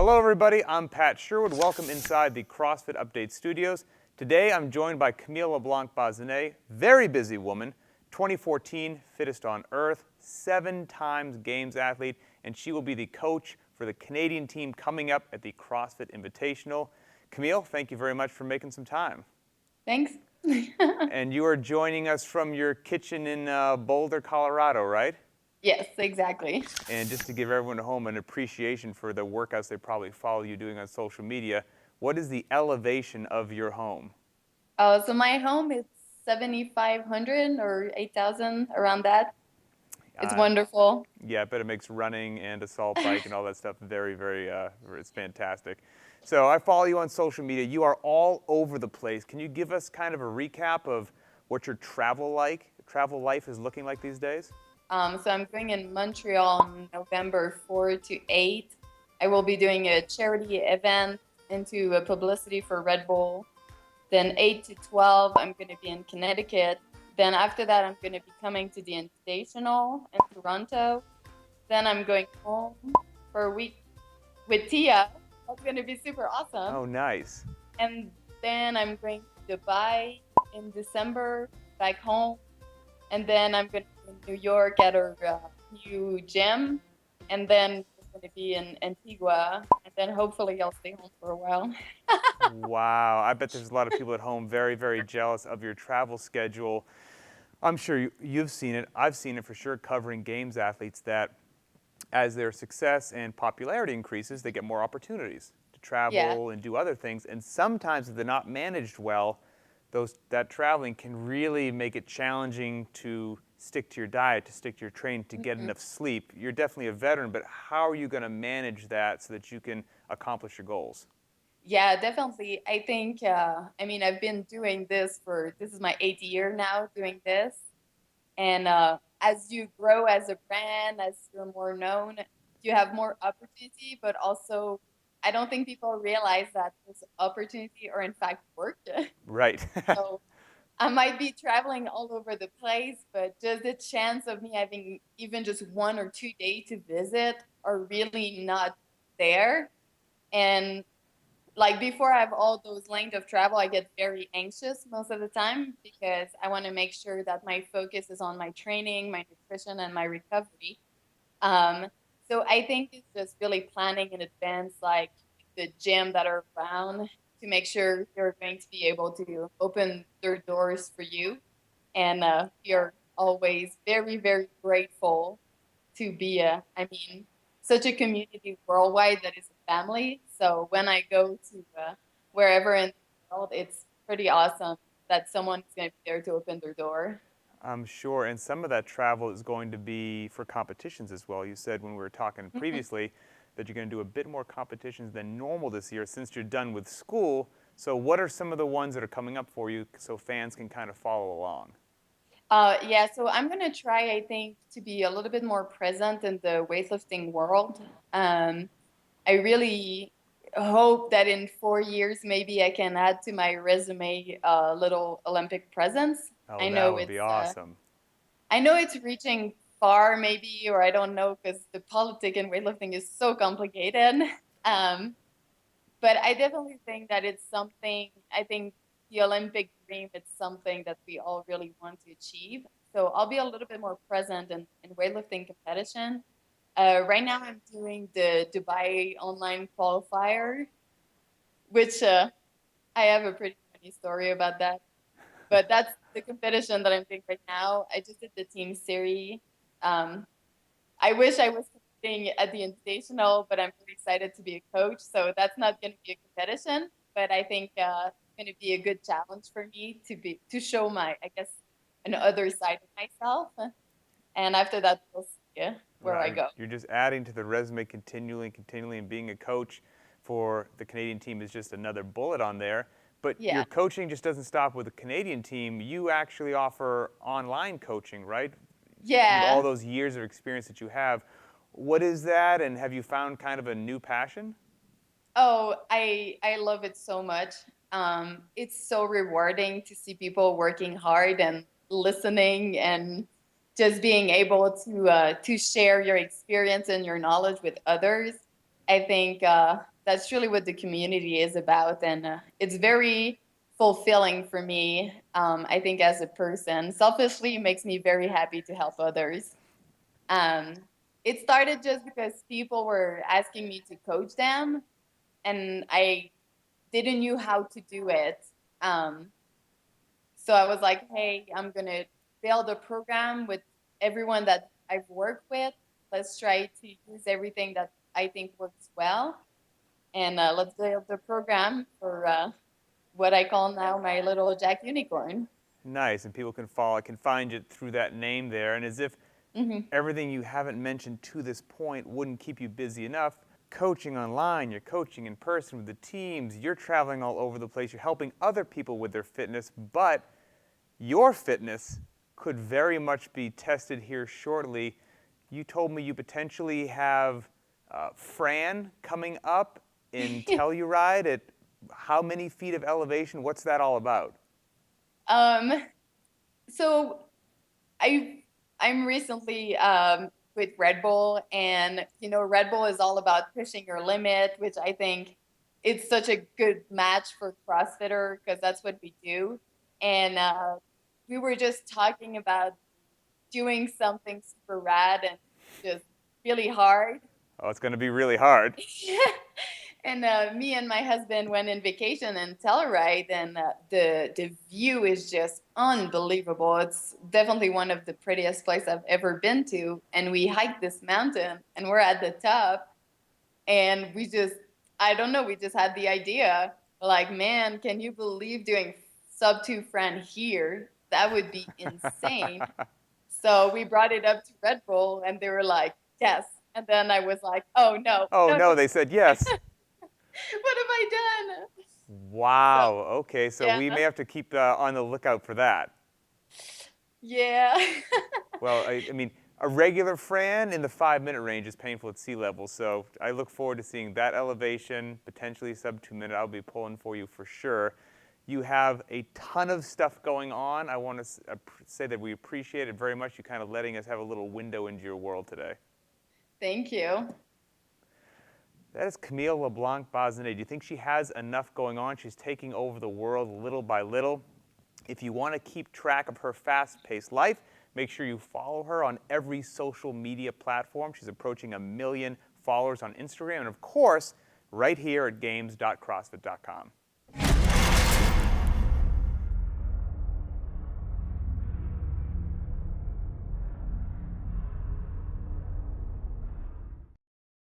Hello everybody, I'm Pat Sherwood. Welcome inside the CrossFit Update Studios. Today I'm joined by Camille Leblanc-Bazinet, very busy woman, 2014 Fittest On Earth, 7 times Games athlete, and she will be the coach for the Canadian team coming up at the CrossFit Invitational. Camille, thank you very much for making some time. Thanks. And you are joining us from your kitchen in Boulder, Colorado, right? Yes, exactly. And just to give everyone at home an appreciation for the workouts they probably follow you doing on social media, what is the elevation of your home? So my home is 7,500 or 8,000, around that. It's wonderful. Yeah, I bet it makes running and assault bike and all that stuff very, it's fantastic. So I follow you on social media. You are all over the place. Can you give us kind of a recap of what your travel life is looking like these days? So I'm going in Montreal on November 4 to 8. I will be doing a charity event into a publicity for Red Bull. Then 8 to 12, I'm going to be in Connecticut. Then after that, I'm going to be coming to the Invitational in Toronto. Then I'm going home for a week with Tia. That's going to be super awesome. Oh, nice. And then I'm going to Dubai in December, back home. And then I'm going to be in New York at our new gym. And then I'm going to be in Antigua. And then hopefully I'll stay home for a while. Wow, I bet there's a lot of people at home very, very jealous of your travel schedule. I'm sure you've seen it. I've seen it for sure, covering Games athletes, that as their success and popularity increases, they get more opportunities to travel and do other things. And sometimes if they're not managed well, that traveling can really make it challenging to stick to your diet, to stick to your training, to get enough sleep. You're definitely a veteran, but how are you going to manage that so that you can accomplish your goals? Yeah, definitely. I think, I've been doing this this is my 8th year now doing this. And as you grow as a brand, as you're more known, you have more opportunity, but also I don't think people realize that this opportunity are in fact work. Right. So I might be traveling all over the place, but just the chance of me having even just 1 or 2 days to visit are really not there. And like before I have all those length of travel, I get very anxious most of the time because I want to make sure that my focus is on my training, my nutrition, and my recovery. Um, so I think it's just really planning in advance, like the gym that are around, to make sure you're going to be able to open their doors for you. And we are always very, very grateful to be such a community worldwide that is a family. So when I go to wherever in the world, it's pretty awesome that someone is going to be there to open their door. I'm sure, and some of that travel is going to be for competitions as well. You said when we were talking previously that you're going to do a bit more competitions than normal this year since you're done with school. So what are some of the ones that are coming up for you so fans can kind of follow along? Yeah, so I'm going to try, I think, to be a little bit more present in the weightlifting world. I really hope that in 4 years, maybe I can add to my resume a little Olympic presence. Oh, I that know would be awesome. I know it's reaching far, maybe, or I don't know, because the politic in weightlifting is so complicated. Um, but I definitely think that it's something, I think the Olympic dream, it's something that we all really want to achieve. So I'll be a little bit more present in weightlifting competition. Right now I'm doing the Dubai online qualifier, which I have a pretty funny story about that. But that's the competition that I'm doing right now. I just did the team series. Um, I wish I was competing at the Invitational, but I'm really excited to be a coach. So that's not going to be a competition, but I think it's going to be a good challenge for me to show my, I guess, another side of myself. And after that, we'll see where I Right. go. You're just adding to the resume continually, and being a coach for the Canadian team is just another bullet on there. But Yeah. your coaching just doesn't stop with the Canadian team. You actually offer online coaching, right? With all Yeah. those years of experience that you have. What is that, and have you found kind of a new passion? Oh, I love it so much. It's so rewarding to see people working hard and listening and just being able to share your experience and your knowledge with others. I think that's truly what the community is about, and it's very fulfilling for me. I think as a person, selfishly, it makes me very happy to help others. Um, it started just because people were asking me to coach them, and I didn't know how to do it. Um, so I was like, hey, I'm gonna build a program with everyone that I've worked with. Let's try to use everything that I think works well, and let's build the program for what I call now my little Jack Unicorn. Nice, and people can follow, can find it through that name there. And as if Hmm. everything you haven't mentioned to this point wouldn't keep you busy enough, coaching online, you're coaching in person with the teams, you're traveling all over the place, you're helping other people with their fitness, but your fitness could very much be tested here shortly. You told me you potentially have Fran coming up in Telluride at how many feet of elevation? What's that all about? um, so I I'm recently with Red Bull, and Red Bull is all about pushing your limit, which I think it's such a good match for CrossFitter because that's what we do. And we were just talking about doing something super rad and just really hard. Oh, it's going to be really hard. And me and my husband went in vacation in Telluride, and the view is just unbelievable. It's definitely one of the prettiest places I've ever been to. And we hiked this mountain, and we're at the top, and we just, I don't know, we just had the idea. We're like, man, can you believe doing sub 2 Fran here? That would be insane. So we brought it up to Red Bull, and they were like, yes. And then I was like, oh no, Oh, no, no, no, they said yes. what have I done? So Wow. Okay, so yeah, we may have to keep on the lookout for that. yeah. Well, I mean, a regular Fran in the 5-minute range is painful at sea level, so I look forward to seeing that elevation, potentially sub 2 minute. I'll be pulling for you for sure. You have a ton of stuff going on. I want to say that we appreciate it very much. You kind of letting us have a little window into your world today. Thank you. That is Camille Leblanc-Bazinet. Do you think she has enough going on? She's taking over the world little by little. If you want to keep track of her fast-paced life, make sure you follow her on every social media platform. She's approaching 1 million followers on Instagram, and of course, right here at games.crossfit.com.